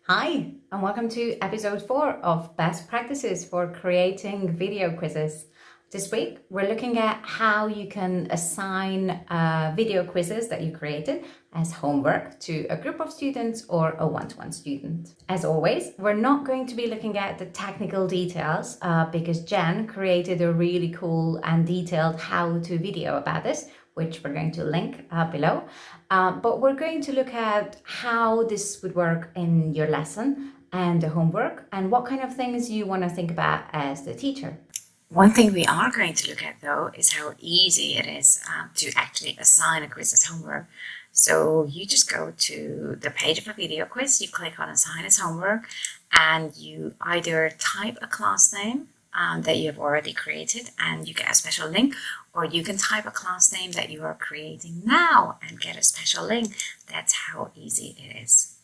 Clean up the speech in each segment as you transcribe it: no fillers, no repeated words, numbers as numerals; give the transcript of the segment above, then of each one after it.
Hi, and welcome to episode 4 of Best Practices for Creating Video Quizzes. This week, we're looking at how you can assign video quizzes that you created as homework to a group of students or a one-to-one student. As always, we're not going to be looking at the technical details because Jen created a really cool and detailed how-to video about this, which we're going to link below. But we're going to look at how this would work in your lesson and the homework and what kind of things you want to think about as the teacher. One thing we are going to look at, though, is how easy it is to actually assign a quiz as homework. So you just go to the page of a video quiz, you click on Assign as Homework, and you either type a class name that you have already created and you get a special link, or you can type a class name that you are creating now and get a special link. That's how easy it is.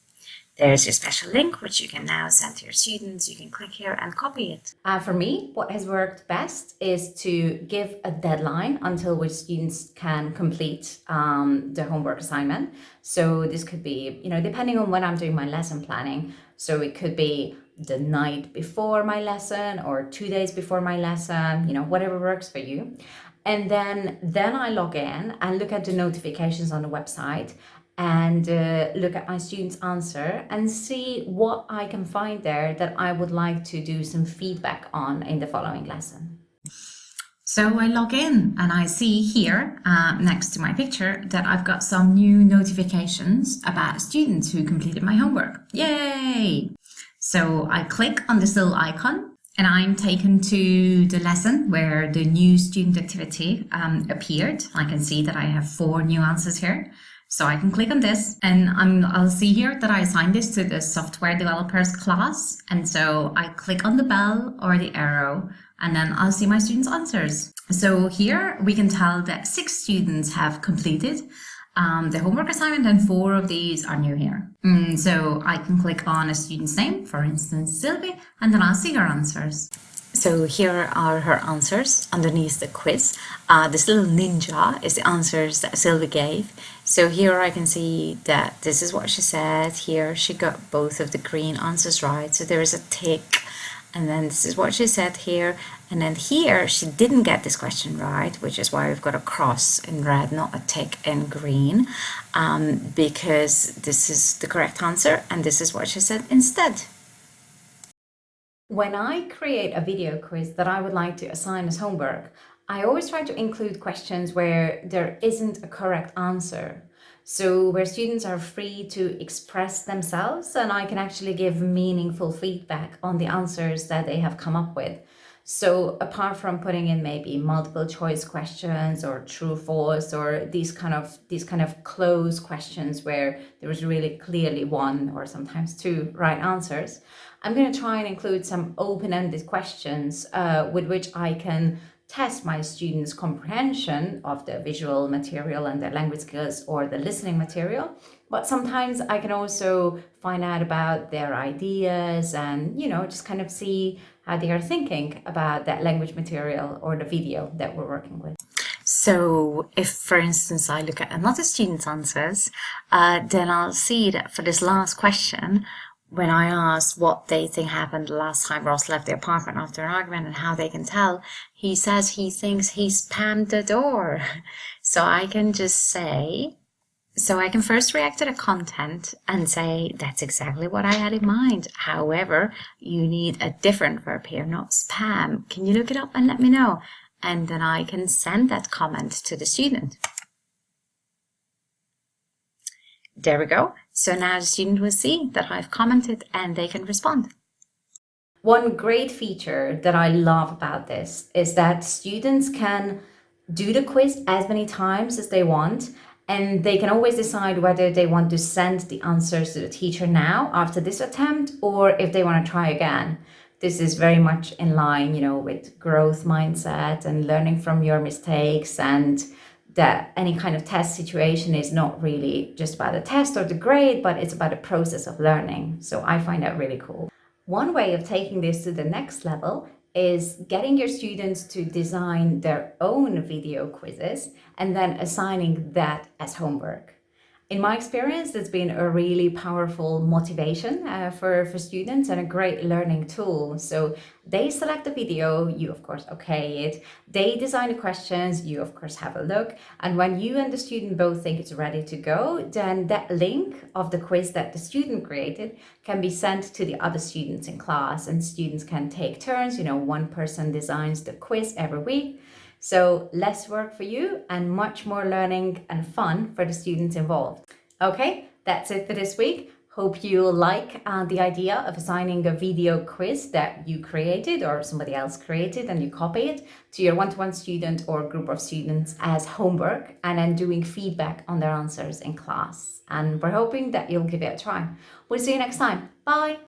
There's your special link, which you can now send to your students. You can click here and copy it. For me, what has worked best is to give a deadline until which students can complete the homework assignment. So this could be, depending on when I'm doing my lesson planning. So it could be the night before my lesson or 2 days before my lesson, whatever works for you. And then I log in and look at the notifications on the website and look at my students' answer and see what I can find there that I would like to do some feedback on in the following lesson. So I log in and I see here next to my picture that I've got some new notifications about students who completed my homework. Yay! So I click on this little icon and I'm taken to the lesson where the new student activity appeared. I can see that I have 4 new answers here. So I can click on this and I'll see here that I assigned this to the software developers class. And so I click on the bell or the arrow and then I'll see my students' answers. So here we can tell that 6 students have completed the homework assignment and 4 of these are new here. So I can click on a student's name, for instance, Sylvie, and then I'll see her answers. So here are her answers underneath the quiz. This little ninja is the answers that Sylvie gave. So here I can see that this is what she said. Here she got both of the green answers right. So there is a tick. And then this is what she said here. And then here she didn't get this question right, which is why we've got a cross in red, not a tick in green, because this is the correct answer. And this is what she said instead. When I create a video quiz that I would like to assign as homework, I always try to include questions where there isn't a correct answer. So where students are free to express themselves and I can actually give meaningful feedback on the answers that they have come up with. So apart from putting in maybe multiple choice questions or true false or these kind of close questions where there is really clearly 1 or sometimes 2 right answers, I'm going to try and include some open-ended questions with which I can test my students' comprehension of the visual material and their language skills or the listening material. But sometimes I can also find out about their ideas and, just kind of see how they are thinking about that language material or the video that we're working with. So if, for instance, I look at another student's answers, then I'll see that for this last question, when I asked what they think happened the last time Ross left the apartment after an argument and how they can tell, he says he thinks he spammed the door. So I can first react to the content and say, that's exactly what I had in mind. However, you need a different verb here, not spam. Can you look it up and let me know? And then I can send that comment to the student. There we go. So now the student will see that I've commented and they can respond. One great feature that I love about this is that students can do the quiz as many times as they want, and they can always decide whether they want to send the answers to the teacher now after this attempt or if they want to try again. This is very much in line, with growth mindset and learning from your mistakes, and that any kind of test situation is not really just about the test or the grade, but it's about a process of learning. So I find that really cool. One way of taking this to the next level is getting your students to design their own video quizzes and then assigning that as homework. In my experience, it's been a really powerful motivation for students and a great learning tool. So they select the video, you of course okay it, they design the questions, you of course have a look, and when you and the student both think it's ready to go, then that link of the quiz that the student created can be sent to the other students in class, and students can take turns, one person designs the quiz every week. So less work for you and much more learning and fun for the students involved. Okay, that's it for this week. Hope you like the idea of assigning a video quiz that you created or somebody else created and you copy it to your one-to-one student or group of students as homework, and then doing feedback on their answers in class. And we're hoping that you'll give it a try. We'll see you next time. Bye.